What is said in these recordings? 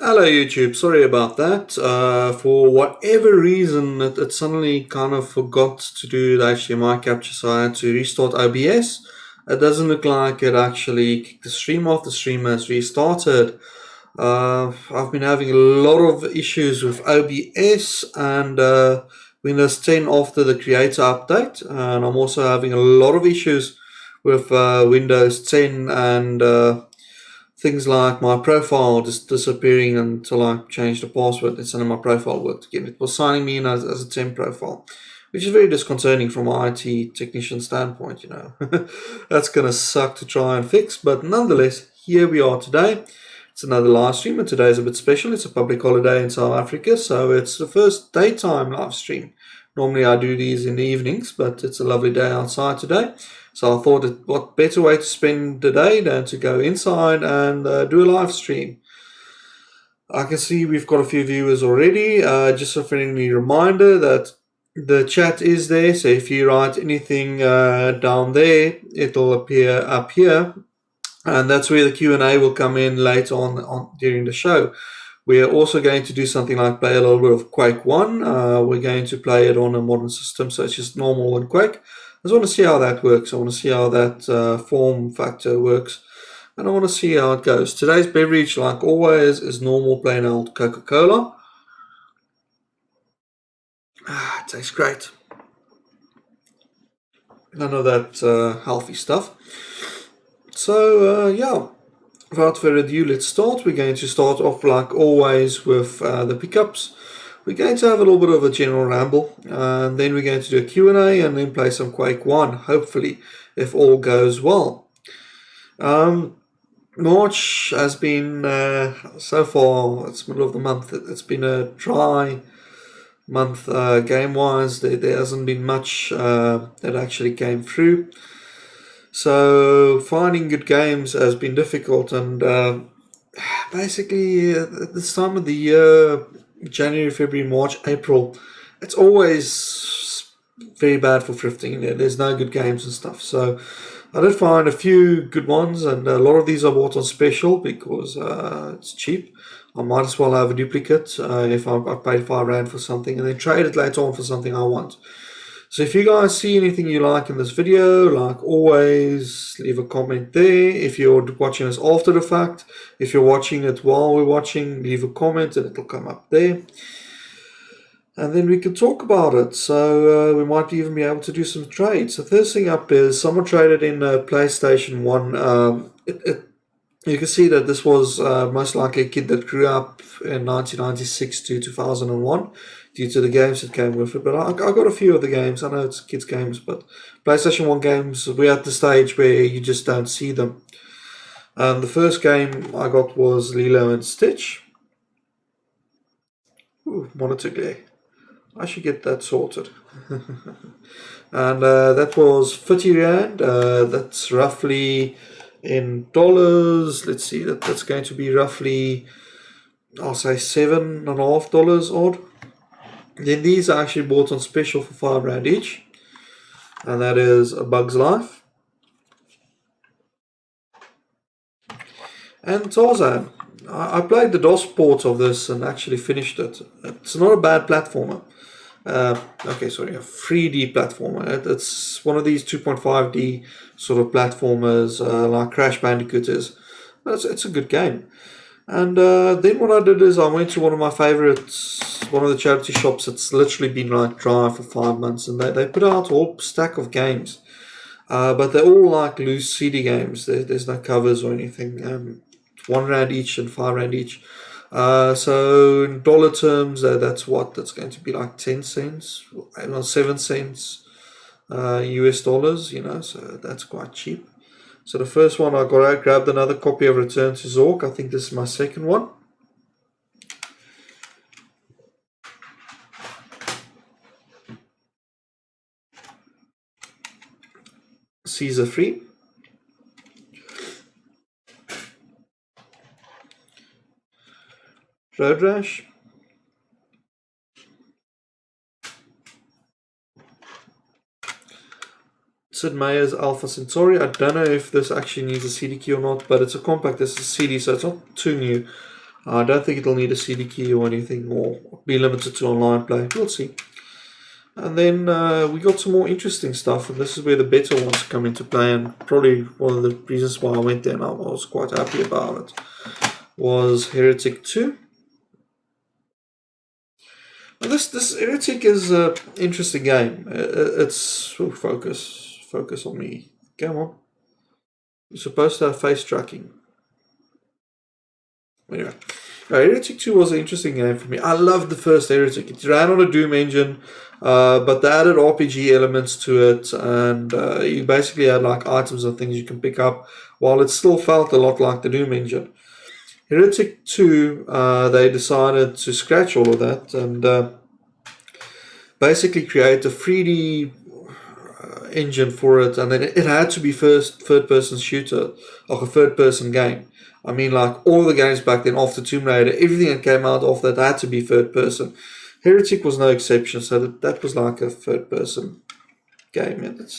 Hello YouTube, sorry about that. For whatever reason, it suddenly kind of forgot to do the HDMI capture, so I had to restart OBS. It doesn't look like it actually kicked the stream off. The stream has restarted. I've been having a lot of issues with OBS and Windows 10 after the creator update, and I'm also having a lot of issues with Windows 10 and things like my profile just disappearing until I changed the password and suddenly my profile worked again. It was signing me in as a temp profile, which is very disconcerting from an IT technician standpoint, you know. That's going to suck to try and fix, but nonetheless, here we are today. It's another live stream, and today is a bit special. It's a public holiday in South Africa, so it's the first daytime live stream. Normally I do these in the evenings, but it's a lovely day outside today. So I thought, what better way to spend the day than to go inside and do a live stream. I can see we've got a few viewers already. Just a friendly reminder that the chat is there, so if you write anything down there, it'll appear up here. And that's where the Q&A will come in later on during the show. We're also going to do something like play a little bit of Quake 1. We're going to play it on a modern system, so it's just normal and Quake. I just want to see how that works. I want to see how that form factor works. And I want to see how it goes. Today's beverage, like always, is normal plain old Coca-Cola. It tastes great. None of that healthy stuff. So, yeah. Without further ado, let's start. We're going to start off like always with the pickups. We're going to have a little bit of a general ramble, and then we're going to do a Q&A and then play some Quake 1, hopefully, if all goes well. March has been, so far, it's middle of the month, it's been a dry month game-wise. There hasn't been much that actually came through. So finding good games has been difficult, and basically at this time of the year, January, February, March, April, it's always very bad for thrifting. There's no good games and stuff. So I did find a few good ones, and a lot of these I bought on special because it's cheap. I might as well have a duplicate if I paid £5 for something and then trade it later on for something I want. So if you guys see anything you like in this video, like always, leave a comment there. If you're watching this after the fact, if you're watching it while we're watching, leave a comment and it'll come up there. And then we can talk about it. So we might even be able to do some trades. So first thing up is someone traded in PlayStation 1. You can see that this was most likely a kid that grew up in 1996 to 2001 due to the games that came with it. But I got a few of the games. I know it's kids' games, but PlayStation 1 games, we're at the stage where you just don't see them. The first game I got was Lilo and Stitch. Ooh, monitor glare. I should get that sorted. And that was 50 Rand. That's roughly in dollars. Let's see, that's going to be roughly, I'll say $7.50 odd. Then these are actually bought on special for £5 each, and that is A Bug's Life and Tarzan. I played the DOS port of this and actually finished it. It's not a bad platformer. Okay, sorry, a 3D platformer. It's one of these 2.5D sort of platformers like Crash Bandicoot is. But it's a good game. And then what I did is I went to one of my favorites, one of the charity shops that's literally been like dry for 5 months, and they put out a whole stack of games. But they're all like loose CD games. There's no covers or anything. It's £1 each and £5 each. So in dollar terms, that's going to be like 10 cents, 7 cents US dollars, you know, so that's quite cheap. So the first one I grabbed another copy of Return to Zork. I think this is my second one. Caesar Free. Road Rash. Sid Meier's Alpha Centauri. I don't know if this actually needs a CD key or not, but it's a compact. This is a CD, so it's not too new. I don't think it'll need a CD key or anything, or be limited to online play. We'll see. And then we got some more interesting stuff, and this is where the better ones come into play, and probably one of the reasons why I went there and I was quite happy about it, was Heretic 2. Now this Heretic is an interesting game. It's... Oh, focus on me. Come on. You're supposed to have face tracking. Anyway, Heretic 2 was an interesting game for me. I loved the first Heretic. It ran on a Doom engine, but they added RPG elements to it, and you basically had like items and things you can pick up, while it still felt a lot like the Doom engine. Heretic 2, they decided to scratch all of that and basically create a 3D engine for it, and then it had to be third-person shooter, like a third-person game. I mean, like all the games back then after Tomb Raider, everything that came out of that had to be third-person. Heretic was no exception, so that was like a third-person game. And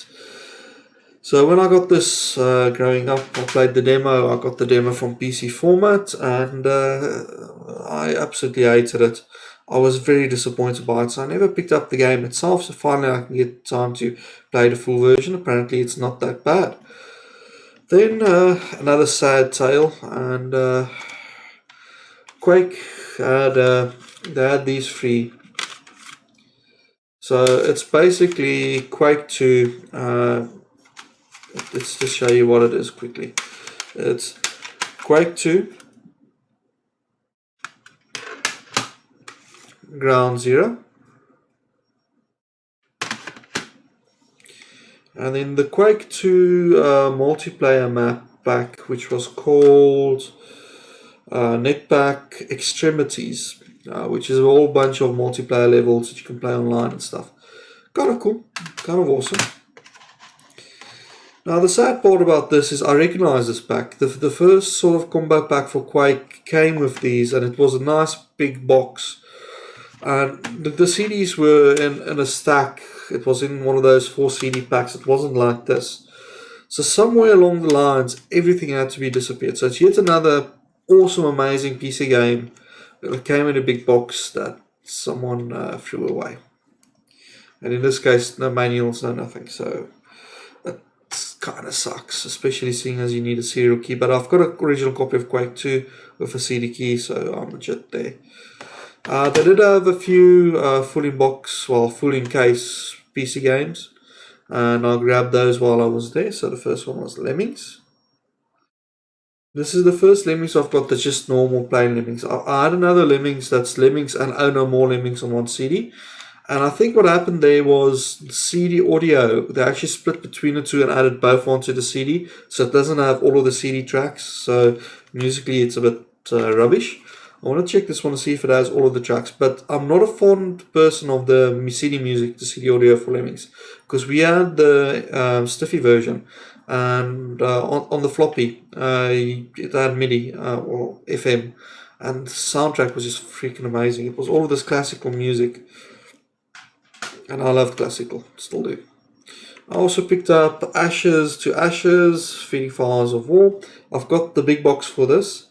so when I got this growing up, I played the demo. I got the demo from PC format, and I absolutely hated it. I was very disappointed by it, so I never picked up the game itself. So finally I can get time to play the full version. Apparently it's not that bad. Then another sad tale, and Quake had they had these three. So it's basically Quake 2. Let's just show you what it is quickly. It's Quake 2, Ground Zero, and then the Quake 2 multiplayer map pack, which was called Netpack Extremities, which is a whole bunch of multiplayer levels that you can play online and stuff. Kind of cool, kind of awesome. Now the sad part about this is I recognize this pack. The first sort of combo pack for Quake came with these, and it was a nice big box. And the CDs were in a stack. It was in one of those 4 CD packs. It wasn't like this. So somewhere along the lines, everything had to be disappeared. So it's yet another awesome, amazing PC game that came in a big box that someone threw away. And in this case, no manuals, no nothing. So it kind of sucks, especially seeing as you need a serial key. But I've got an original copy of Quake 2 with a CD key, so I'm legit there. They did have a few full in box, well, full in case PC games, and I grabbed those while I was there. So the first one was Lemmings. This is the first Lemmings I've got that's just normal plain Lemmings. I had another Lemmings that's Lemmings and Oh No More Lemmings on one CD. And I think what happened there was the CD audio, they actually split between the two and added both onto the CD. So it doesn't have all of the CD tracks. So musically it's a bit rubbish. I want to check this one to see if it has all of the tracks. But I'm not a fond person of the CD music, the CD audio for Lemmings. Because we had the Stiffy version. And on the floppy, it had MIDI or FM. And the soundtrack was just freaking amazing. It was all of this classical music. And I love classical, still do. I also picked up Ashes to Ashes, Feeding Fires of War. I've got the big box for this,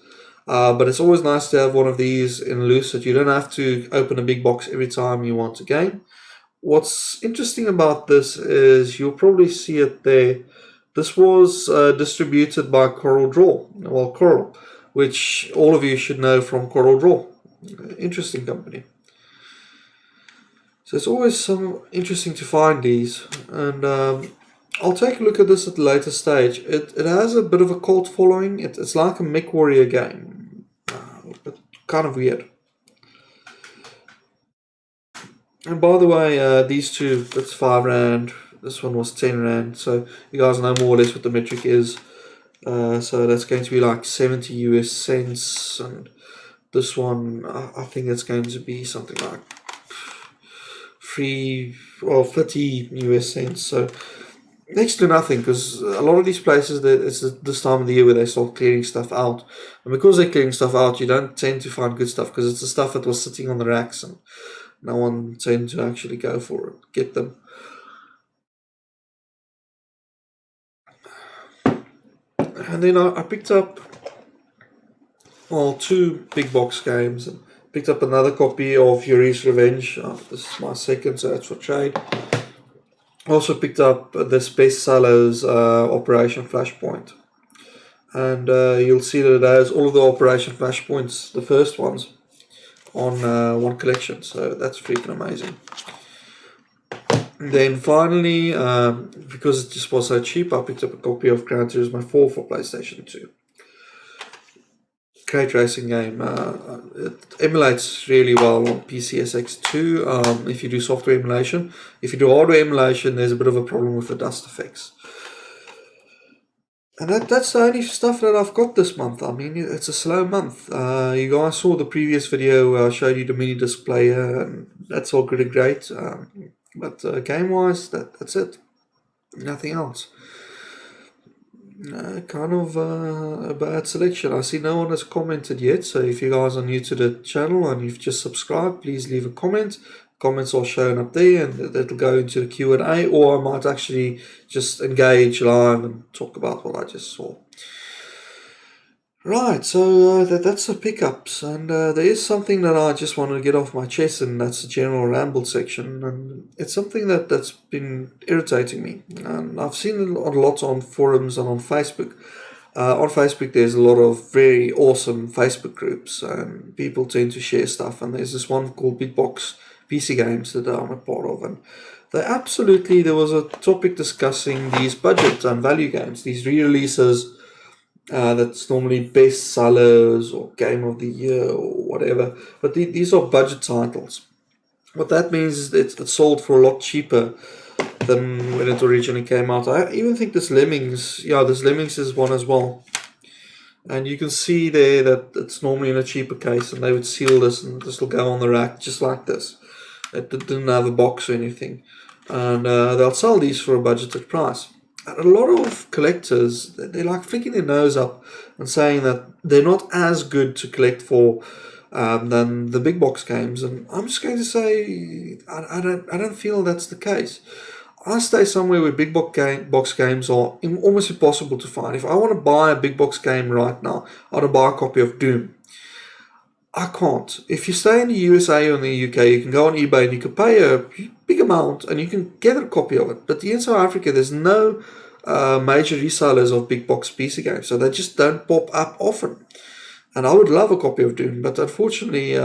but it's always nice to have one of these in loose, that you don't have to open a big box every time you want a game. What's interesting about this is you'll probably see it there. This was distributed by Coral Draw, well, Coral, which all of you should know from Coral Draw. Interesting company. So it's always some interesting to find these, and I'll take a look at this at a later stage. It has a bit of a cult following. It's like a mech warrior game, but kind of weird. And by the way, these two, that's 5 Rand. This one was 10 Rand. So you guys know more or less what the metric is. So that's going to be like 70 US cents, and this one I think it's going to be something like 30 US cents. So next to nothing, because a lot of these places, it's this time of the year where they start clearing stuff out, and because they're clearing stuff out, you don't tend to find good stuff, because it's the stuff that was sitting on the racks and no one tend to actually go for it, get them. And then I picked up well, 2 big box games. And picked up another copy of Yuri's Revenge. This is my second, so that's for trade. Also picked up this bestseller's Operation Flashpoint. And you'll see that it has all of the Operation Flashpoints, the first ones, on one collection. So that's freaking amazing. And then finally, because it just was so cheap, I picked up a copy of Gran Turismo 4 for PlayStation 2. Great racing game. It emulates really well on PCSX2 if you do software emulation. If you do hardware emulation, there's a bit of a problem with the dust effects. And that's the only stuff that I've got this month. I mean, it's a slow month. You guys saw the previous video where I showed you the mini disc player, and that's all good and great. But game-wise, that's it. Nothing else. Kind of a bad selection. I see no one has commented yet, so if you guys are new to the channel and you've just subscribed, please leave a comment. Comments are shown up there, and that'll go into the Q&A, or I might actually just engage live and talk about what I just saw. Right, so that's the pickups, and there is something that I just want to get off my chest, and that's the general ramble section, and it's something that's been irritating me. And I've seen it a lot on forums and on Facebook. On Facebook, there's a lot of very awesome Facebook groups, and people tend to share stuff, and there's this one called Big Box PC Games that I'm a part of, and there was a topic discussing these budget and value games, these re-releases. That's normally best sellers or game of the year or whatever, but these are budget titles. What that means is that it's sold for a lot cheaper than when it originally came out. I even think this Lemmings is one as well, and you can see there that it's normally in a cheaper case, and they would seal this, and this will go on the rack just like this. It didn't have a box or anything, and they'll sell these for a budgeted price. And a lot of collectors, they're like flicking their nose up and saying that they're not as good to collect for than the big box games. And I'm just going to say I don't feel that's the case. I stay somewhere where big box games are almost impossible to find. If I want to buy a big box game right now, I want to buy a copy of Doom. I can't. If you stay in the USA or in the UK, you can go on eBay and you can pay a big amount and you can get a copy of it. But in South Africa, there's no major resellers of big box PC games, so they just don't pop up often. And I would love a copy of Doom, but unfortunately,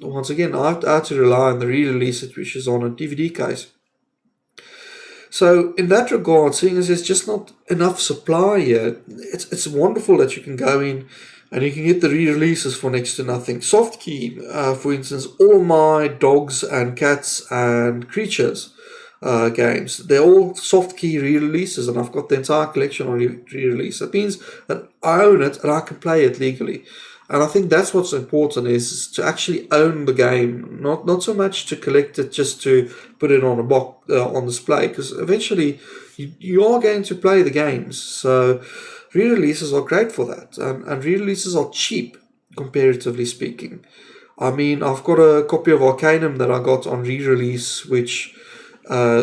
once again, I had to rely on the re-release, which is on a DVD case. So in that regard, seeing as there's just not enough supply here, it's wonderful that you can go in and you can get the re-releases for next to nothing. Softkey, for instance, all my dogs and cats and creatures games, they're all Softkey re-releases, and I've got the entire collection on re-release. That means that I own it and I can play it legally. And I think that's what's important, is to actually own the game, not so much to collect it just to put it on a box on display, because eventually you are going to play the games. So re-releases are great for that, and re-releases are cheap, comparatively speaking. I mean, I've got a copy of Arcanum that I got on re-release, which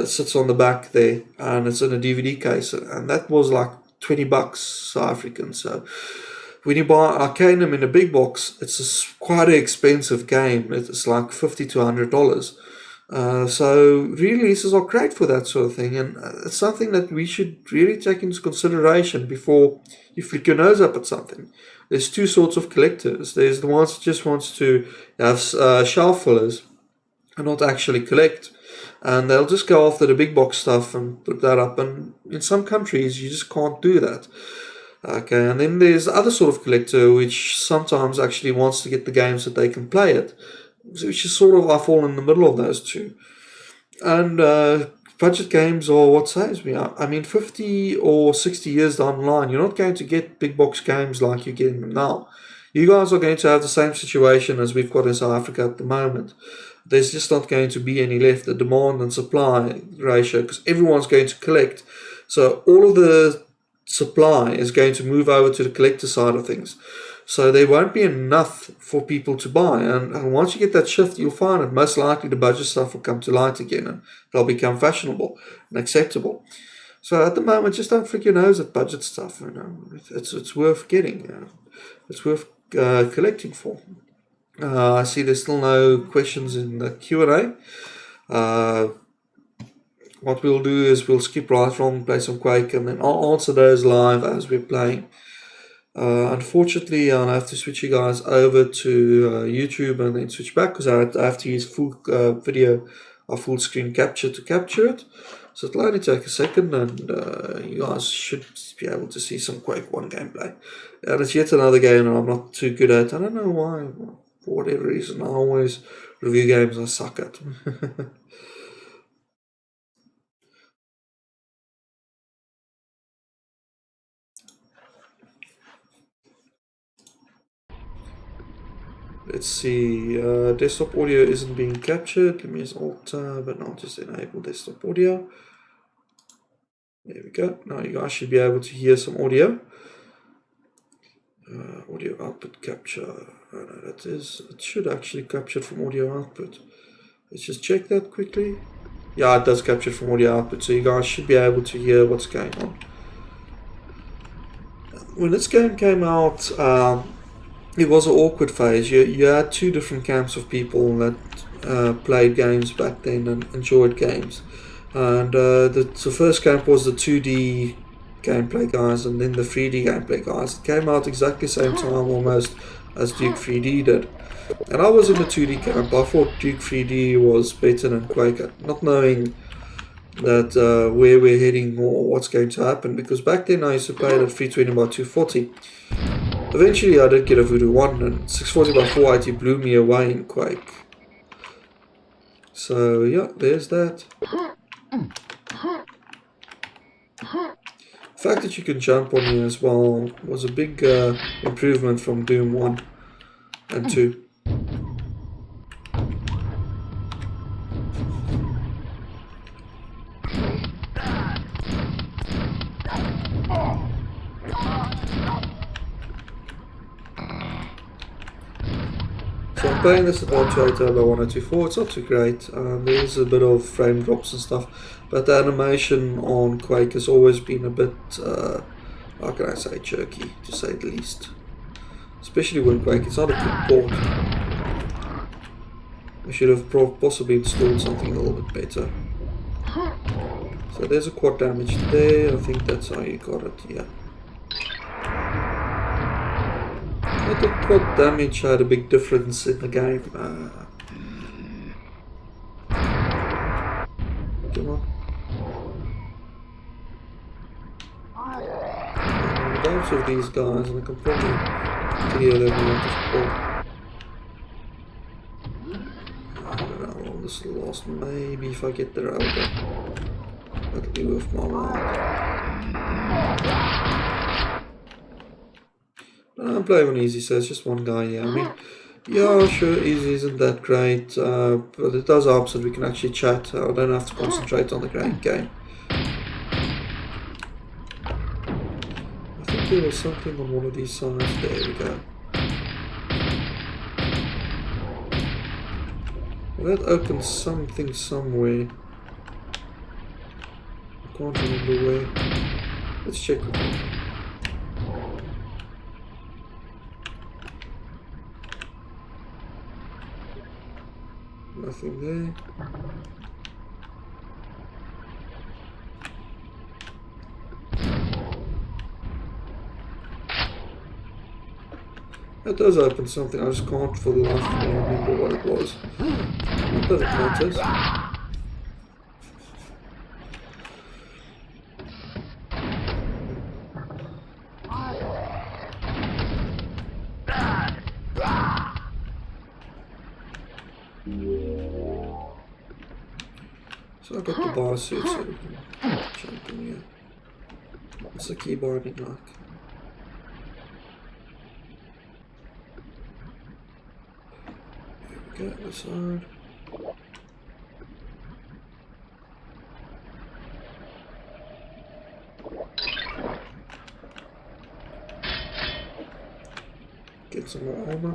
sits on the back there, and it's in a DVD case, and that was like $20 South African. So when you buy Arcanum in a big box, it's quite an expensive game. It's like $50 to $100. So re-releases are great for that sort of thing, and it's something that we should really take into consideration before you flick your nose up at something. There's two sorts of collectors. There's the ones that just wants to have shelf fillers and not actually collect, and they'll just go after the big box stuff and put that up, and in some countries you just can't do that. Okay, and then there's the other sort of collector which sometimes actually wants to get the games that they can play it, which is sort of, I fall in the middle of those two. And budget games are what saves me. I mean, 50 or 60 years down the line, you're not going to get big box games like you're getting them now. You guys are going to have the same situation as we've got in South Africa at the moment. There's just not going to be any left, the demand and supply ratio, because everyone's going to collect. So all of the supply is going to move over to the collector side of things. So there won't be enough for people to buy, and once you get that shift, you'll find that most likely the budget stuff will come to light again, and they'll become fashionable and acceptable. So at the moment, just don't flick your nose at budget stuff. You know, it's worth getting. It's worth collecting for. I see there's still no questions in the Q&A. What we'll do is we'll skip right from, play some Quake, and then I'll answer those live as we're playing. Unfortunately, I'll have to switch you guys over to YouTube and then switch back because I have to use full video or full screen capture to capture it. So it'll only take a second, and you guys should be able to see some Quake 1 gameplay. And it's yet another game that I'm not too good at. I don't know why. For whatever reason, I always review games I suck at. Let's see, desktop audio isn't being captured. Let me use Alt-Tab, and I'll just enable desktop audio. There we go. Now you guys should be able to hear some audio. Audio output capture. No, that is, it should actually capture from audio output. Let's just check that quickly. Yeah, it does capture from audio output, so you guys should be able to hear what's going on. When this game came out, it was an awkward phase. You had two different camps of people that played games back then and enjoyed games. And the first camp was the 2D gameplay guys, and then the 3D gameplay guys. It came out exactly the same time almost as Duke 3D did. And I was in the 2D camp. I thought Duke 3D was better than Quake, not knowing that where we're heading or what's going to happen, because back then I used to play it at 320 by 240. Eventually I did get a Voodoo 1, and 640 by 480 blew me away in Quake. So yeah, there's that. The fact that you can jump on here as well was a big improvement from Doom 1 and 2. So I'm playing this at 128 by 1024, it's not too great, there is a bit of frame drops and stuff, but the animation on Quake has always been a bit, how can I say, jerky, to say the least. Especially when Quake, it's not a good port. I should have possibly installed something a little bit better. So there's a quad damage there, I think that's how you got it, yeah. But the quad damage had a big difference in the game. Come on. I'm a bunch of these guys, and I can probably clear them with this quad. I don't know how long this will last. Maybe if I get the router, that'll be worth my while. I'm playing on easy, so it's just one guy here. I mean, yeah, sure, easy isn't that great, but it does help so we can actually chat. I don't have to concentrate on the great game. I think there was something on one of these sides. There we go. Well, that opens something somewhere. I can't remember where. Let's check with it. Nothing there. That does open something, I just can't for the life of me remember what it was. Not that it matters. So I got the bar suit so we can jump in here. What's the keyboarding like? There we go, this side. Get some more armor.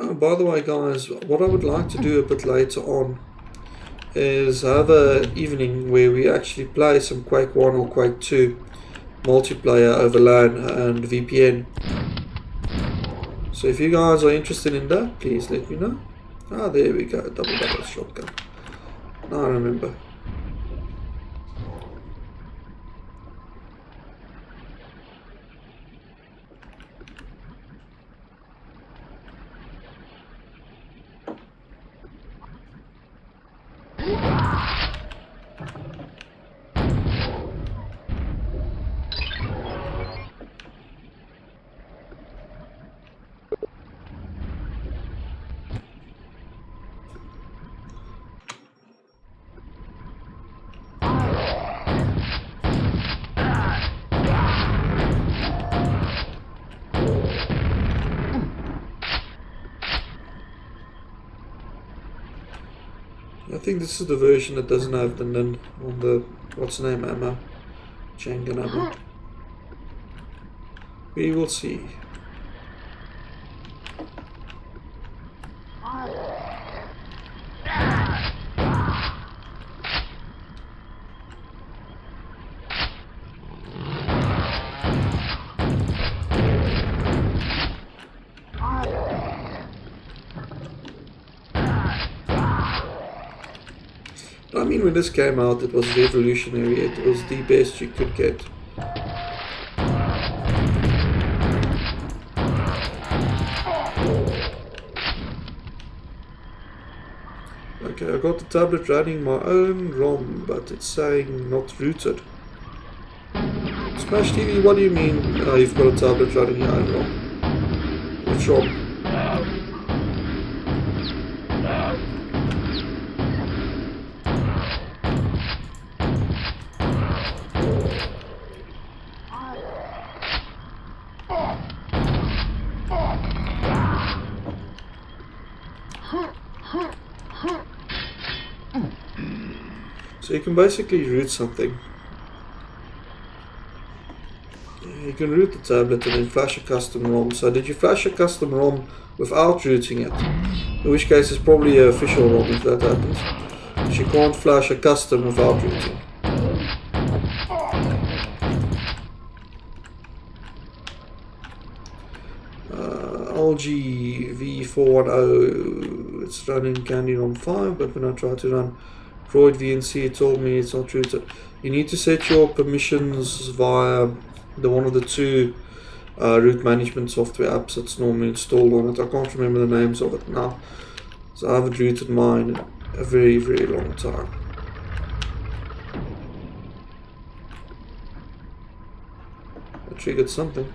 Oh, by the way guys, what I would like to do a bit later on is have an evening where we actually play some Quake 1 or Quake 2 multiplayer over LAN and VPN. So if you guys are interested in that, please let me know. Ah, there we go, double barrel shotgun. Now I remember. I think this is the version that doesn't have the NIN on the, what's the name, ammo, Jenga ammo. We will see. I mean, when this came out, it was revolutionary. It was the best you could get. Okay, I got the tablet running my own ROM, but it's saying not rooted. Smash TV, what do you mean you've got a tablet running your own ROM? Which ROM? So you can basically root something. You can root the tablet and then flash a custom ROM. So did you flash a custom ROM without rooting it? In which case it's probably an official ROM if that happens. But you can't flash a custom without rooting. LG V410, it's running Candy ROM 5, but when I try to run Droid VNC, it told me it's not rooted. You need to set your permissions via one of the two root management software apps that's normally installed on it. I can't remember the names of it now, so I haven't rooted mine in a very, very long time. I triggered something.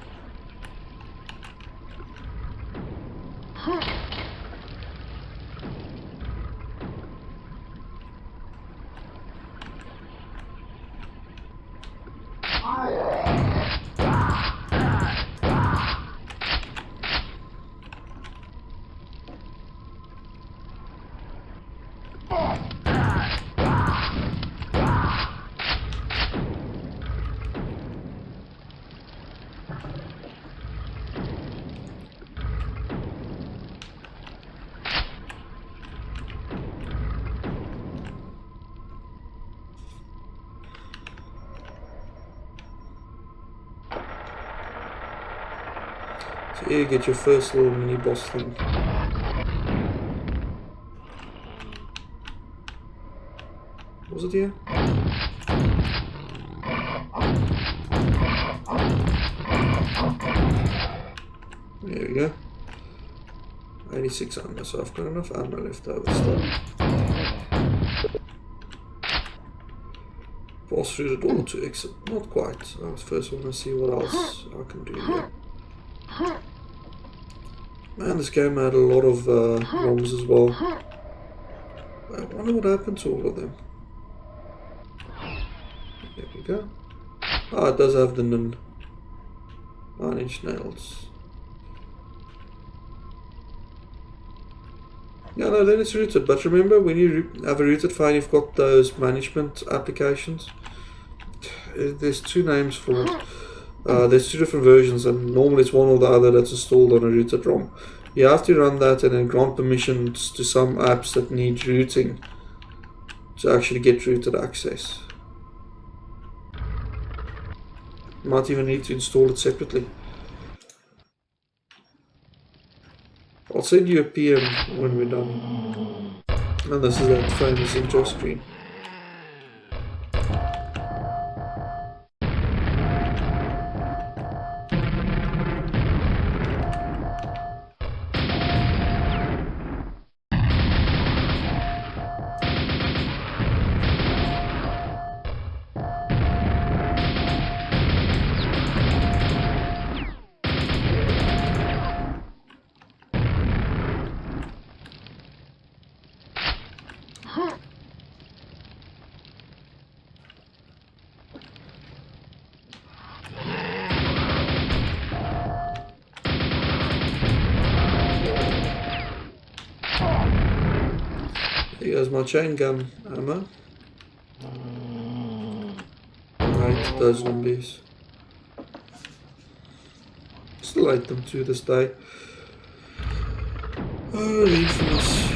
So here you get your first little mini boss thing. Was it here? There we go. 86 ammo, so I've got enough ammo left over still. Pass through the door to exit. Not quite. I first want to see what else I can do here. Man, this game had a lot of ROMs as well. I wonder what happened to all of them. There we go. Ah, it does have the 9-inch nails. Yeah, no, then it's rooted. But remember, when you have a rooted file, you've got those management applications. There's two names for it. There's two different versions, and normally it's one or the other that's installed on a rooted ROM. You have to run that and then grant permissions to some apps that need rooting to actually get rooted access. Might even need to install it separately. I'll send you a PM when we're done. And this is that famous intro screen. Here's my chain gun ammo. I hate those zombies. Still hate them to this day. Oh, infamous.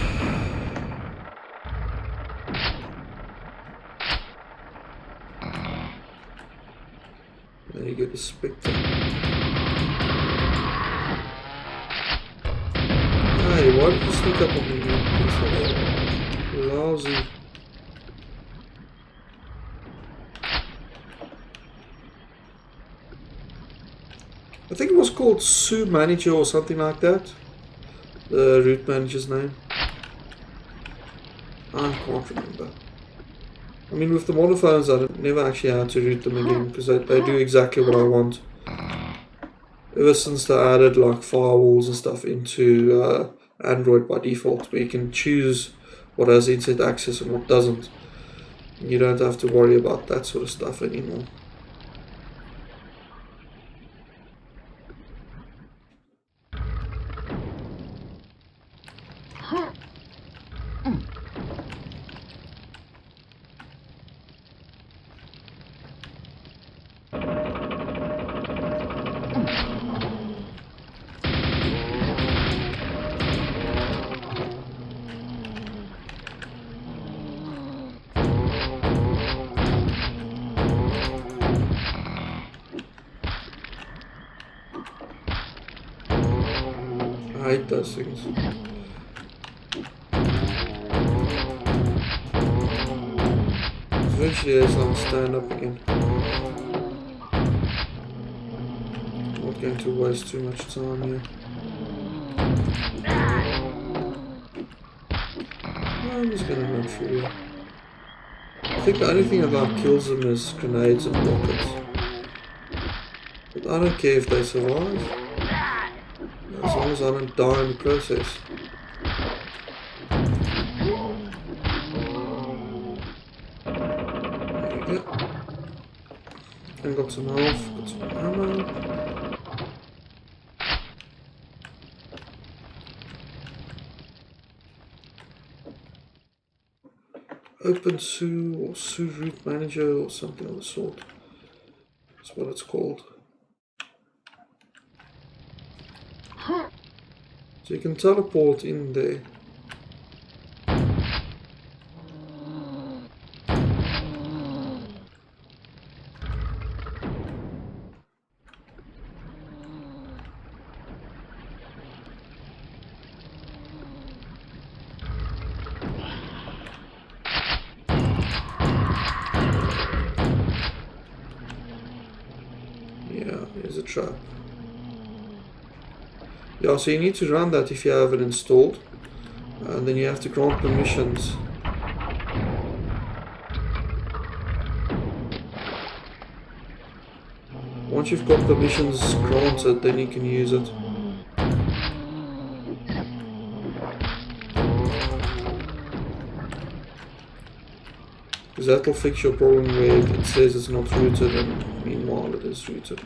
There you get the Spectre. Hey, why did you sneak up on me? Lousy. I think it was called Sue Manager or something like that. The root manager's name. I can't remember. I mean, with the monophones, I never actually had to root them again because they do exactly what I want. Ever since they added like firewalls and stuff into Android by default, where you can choose what has internet access and what doesn't. You don't have to worry about that sort of stuff anymore. I hate those things. Eventually it's going to stand up again. I'm not going to waste too much time here. I'm just going to run through here. I think the only thing that like kills them is grenades and rockets. But I don't care if they survive. As long as I don't die in the process. There we go. And got some health, got some ammo. Open Sue or Sue Root Manager or something of the sort. That's what it's called. So you can teleport in there. Yeah, here's a trap. Yeah, so you need to run that if you have it installed, and then you have to grant permissions. Once you've got permissions granted, then you can use it. Because that'll fix your problem where it says it's not rooted and meanwhile it is rooted.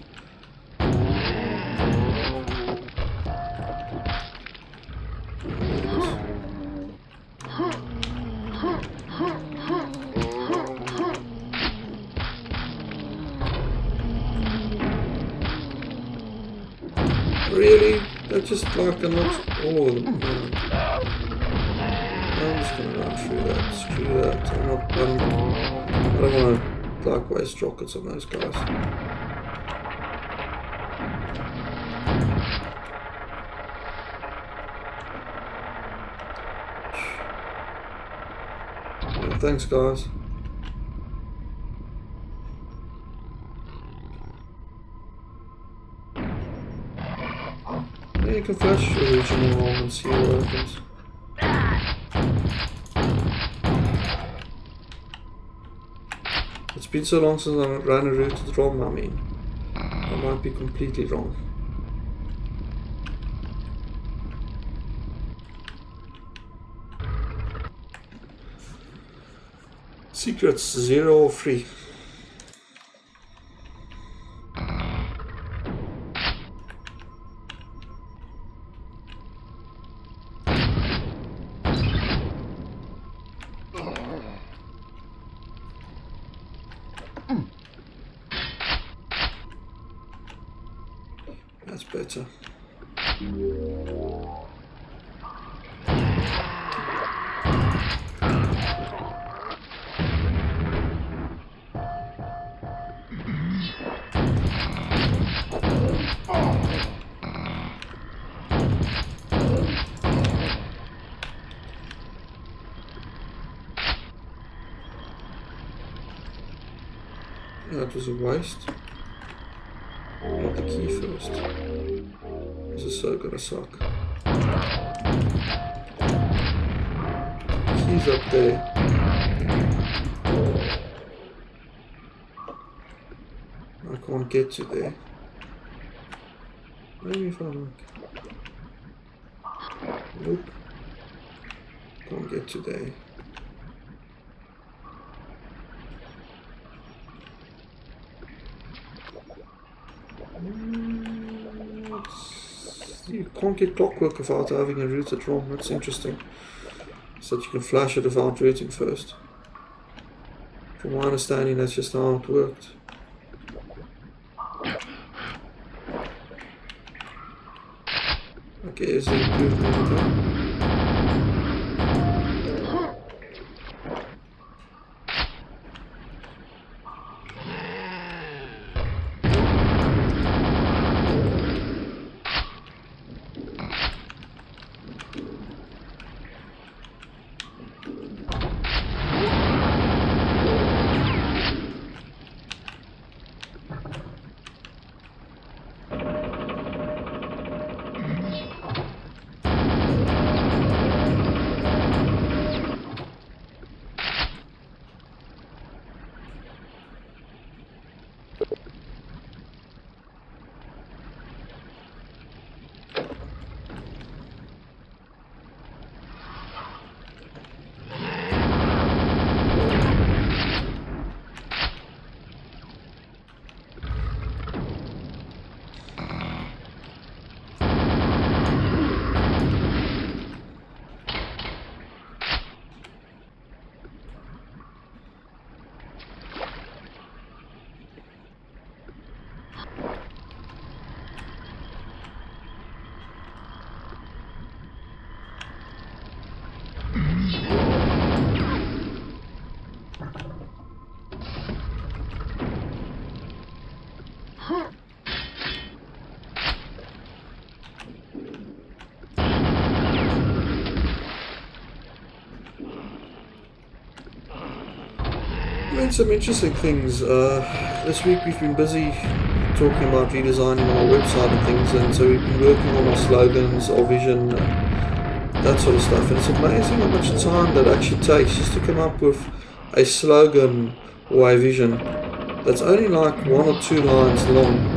Really? They're just like not all of them. I'm just gonna run through that. Screw that. I don't want to like waste rockets on those guys. Thanks, guys. Yeah, you can flash original ROM and see what happens. It's been so long since I ran a rooted ROM, I mean. I might be completely wrong. Secrets 0 or free. That's better. That was a waste. Get the key first. This is so gonna suck. Key's up there. I can't get to there. Maybe if I look. Nope. Can't get to there. You can't get clockwork without having a rooted ROM. That's interesting. So that you can flash it without rooting first. From my understanding, that's just how it worked. Okay, is the improvement there? Some interesting things. This week we've been busy talking about redesigning our website and things, and so we've been working on our slogans, our vision, that sort of stuff. And it's amazing how much time that actually takes just to come up with a slogan or a vision that's only like 1 or 2 lines long.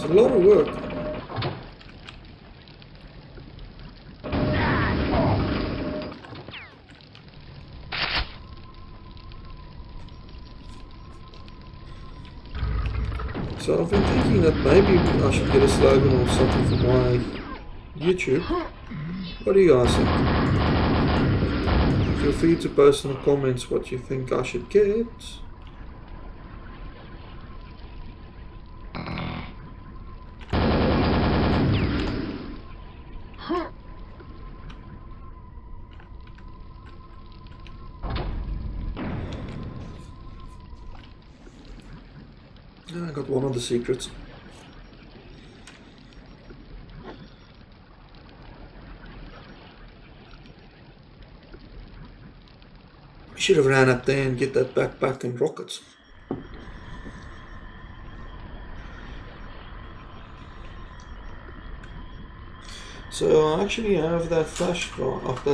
A lot of work. So I've been thinking that maybe I should get a slogan or something for my YouTube. What do you guys think? Feel free to post in the comments what you think I should get. I got one of the secrets. We should have ran up there and get that backpack and rockets. So I actually have that flash drive of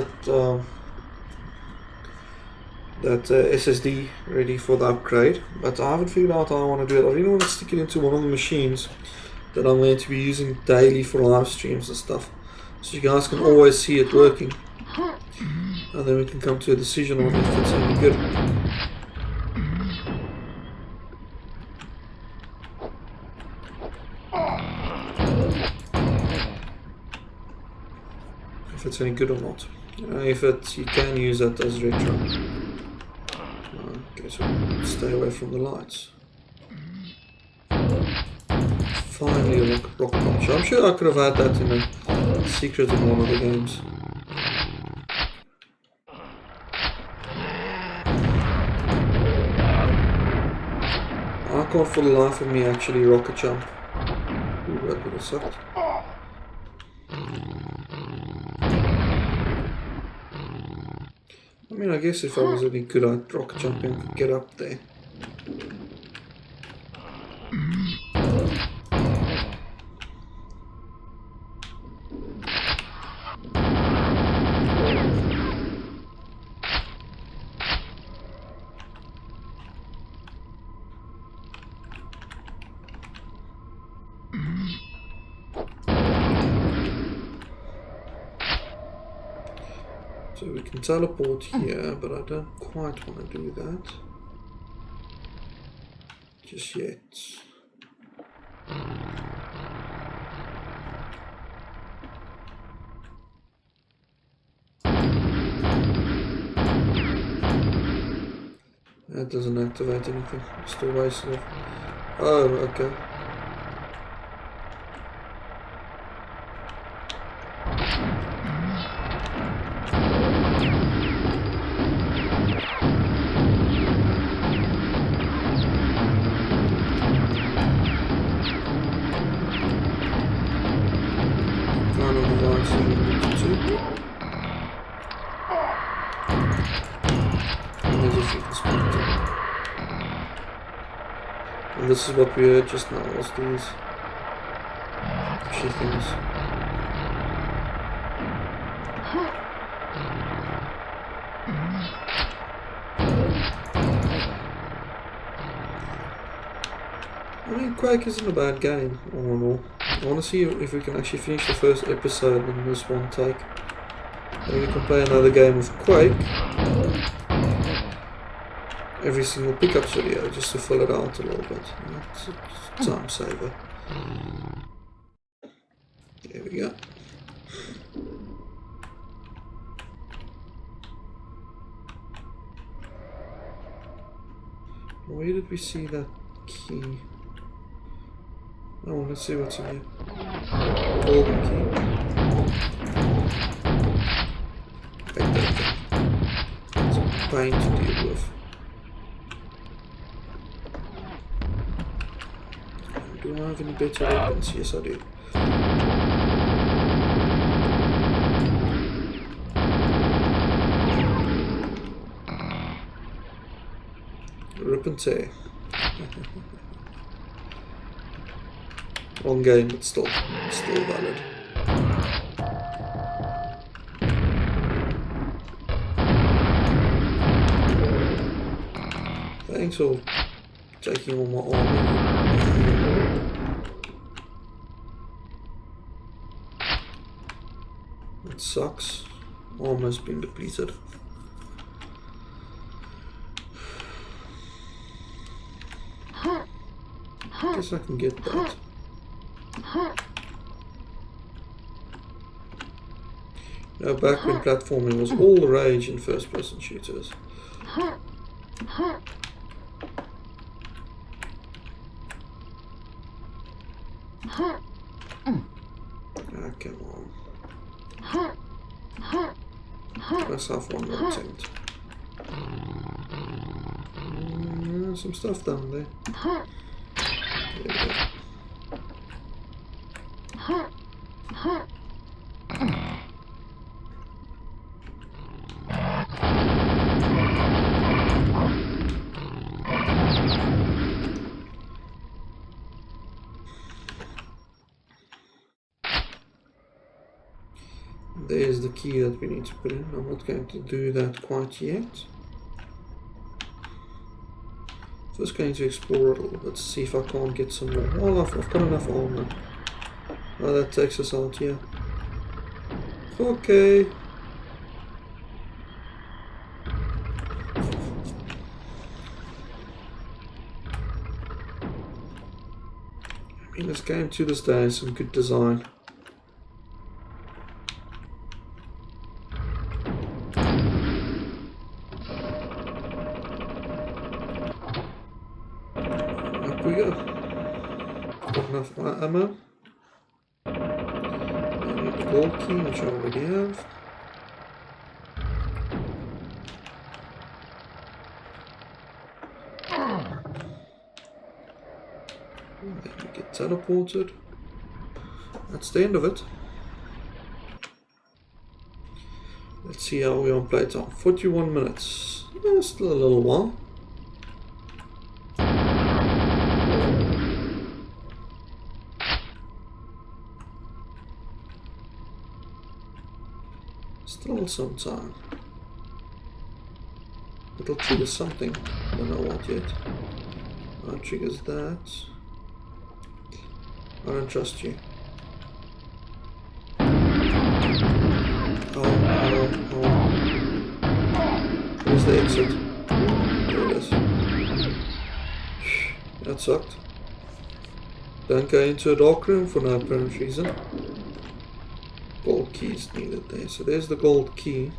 that SSD ready for the upgrade, but I haven't figured out how I want to do it. I really want to stick it into one of the machines that I'm going to be using daily for live streams and stuff, so you guys can always see it working, and then we can come to a decision on if it's any good. If it's any good or not. If it's, you can use that as retro. Okay, so stay away from the lights. Finally a rocket launcher. I'm sure I could have had that in a secret in one of the games. I can't for the life of me actually rocket jump. Ooh, that would have sucked. I mean, I guess if I was really good at rocket jumping, I could get up there. So we can teleport here, but I don't quite want to do that just yet. That doesn't activate anything, still wasted it. Oh, okay. And this is what we heard just now, was these pushy things. I mean, Quake isn't a bad game, all in all. I want to see if we can actually finish the first episode in this one take. Then we can play another game of Quake. Every single pickups video, just to fill it out a little bit. It's a time saver. There we go. Where did we see that key? Oh, let's see what's in here. Golden key. It's a pain to deal with. Do I have any better weapons? Yes, I do. Rip and tear. Wrong game, but still valid. Thanks for taking all my armor. It sucks. Armor's been depleted. Guess I can get that. Now, back when platforming was all the rage in first-person shooters. Ah, come on. Let's have one more attempt. Some stuff down there. There's the key that we need to put in. I'm not going to do that quite yet. Just going to explore a little bit, see if I can't get some more. Oh, I've got enough armor. Oh, that takes us out here. Okay. I mean, this game to this day has some good design. Up we go. Got enough ammo. I need the gold key, which I already have. And then we get teleported. That's the end of it. Let's see how we're on playtime. 41 minutes. Yeah, still a little while. Still some time. It'll trigger something. Don't know what yet. What triggers that? I don't trust you. Oh. Where's the exit? There it is. That sucked. Don't go into a dark room for no apparent reason. Gold keys needed there. So there's the gold key.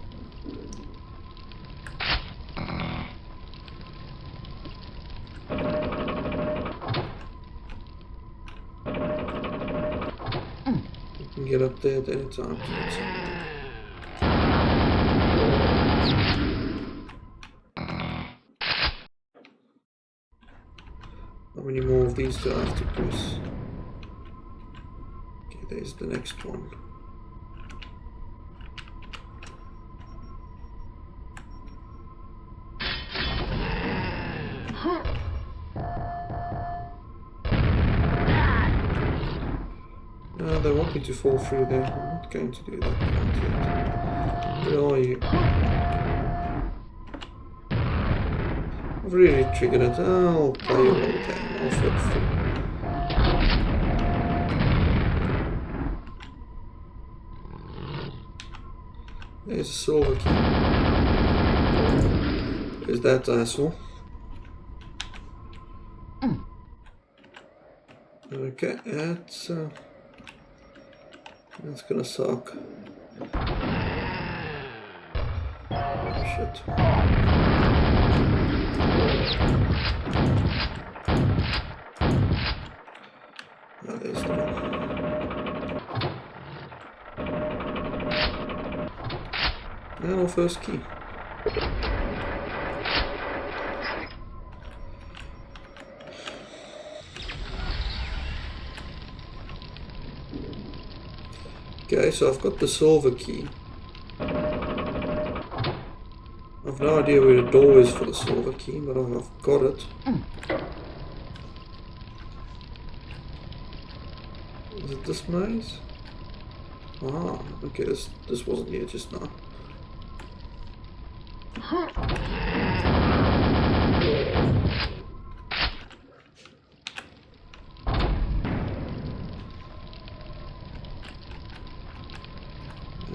You can get up there at any time. How many more of these do I have to press? Okay, there's the next one. They want me to fall through there. I'm not going to do that yet. Where are you? I've really triggered it. I'll play a little game. I'll flip through. There's a silver key. There's that asshole. Okay, that's gonna suck. Oh shit. Oh, there's the one. And our first key. Okay, so I've got the silver key. I've no idea where the door is for the silver key, but I've got it. Is it this maze? Ah, okay, this wasn't here just now.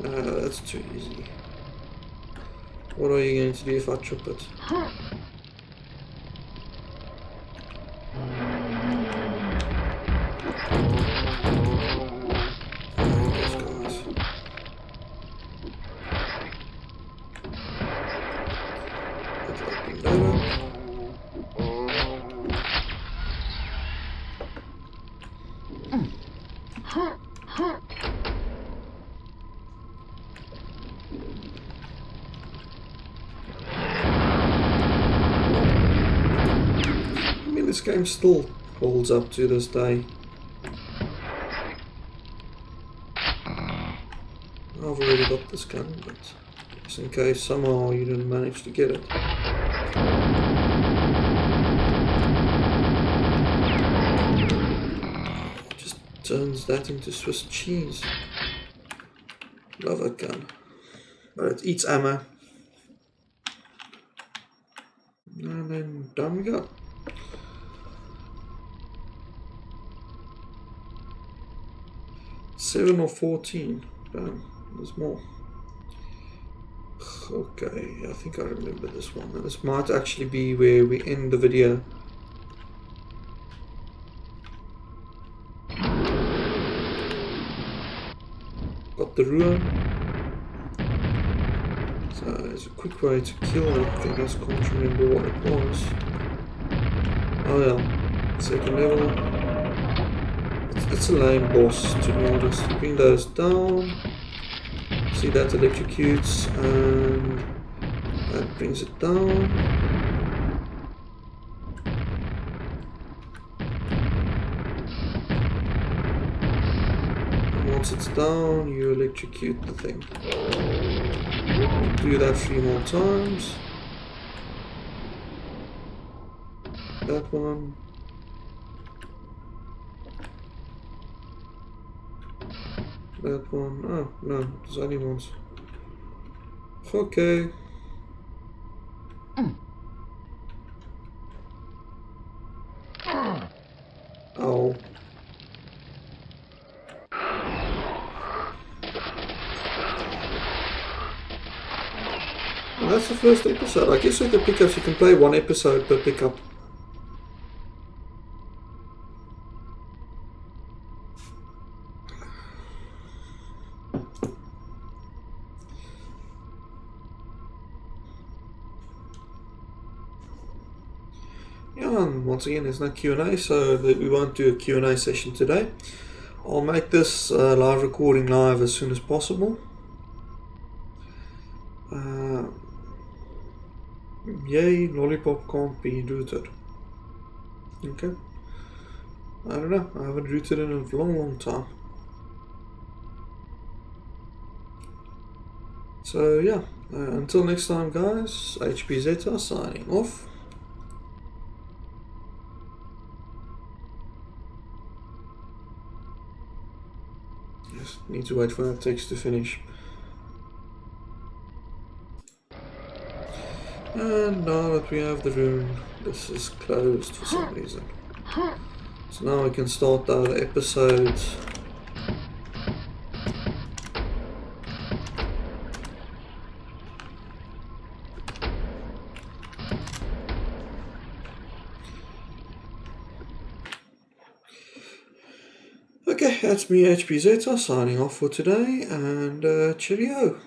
That's too easy. What are you going to do if I trip it? Those guys. Let's open that up. This game's still holds up to this day. I've already got this gun, but just in case somehow you didn't manage to get it. Just turns that into Swiss cheese. Love that gun. But it eats ammo. And then down we go. 7 or 14. Damn, there's more. Okay, I think I remember this one. This might actually be where we end the video. Got the ruin. So there's a quick way to kill it. I just can't remember what it was. Oh yeah, second level. It's a lame boss, to be honest. Bring those down. See, that electrocutes and that brings it down. And once it's down, you electrocute the thing. Do that 3 more times. That one. That one. Oh, no, there's only ones. Okay. Oh. Well, that's the first episode. I guess with the pickups you can play 1 episode per pickup. And once again, there's no Q&A, so we won't do a Q&A session today. I'll make this live recording live as soon as possible. Yay, Lollipop can't be rooted. Okay. I don't know, I haven't rooted in a long time. So yeah, until next time guys, HPZ signing off. Just need to wait for that text to finish. And now that we have the room, this is closed for some reason. So now we can start the other episode. Okay, that's me, HPZ, signing off for today, and cheerio.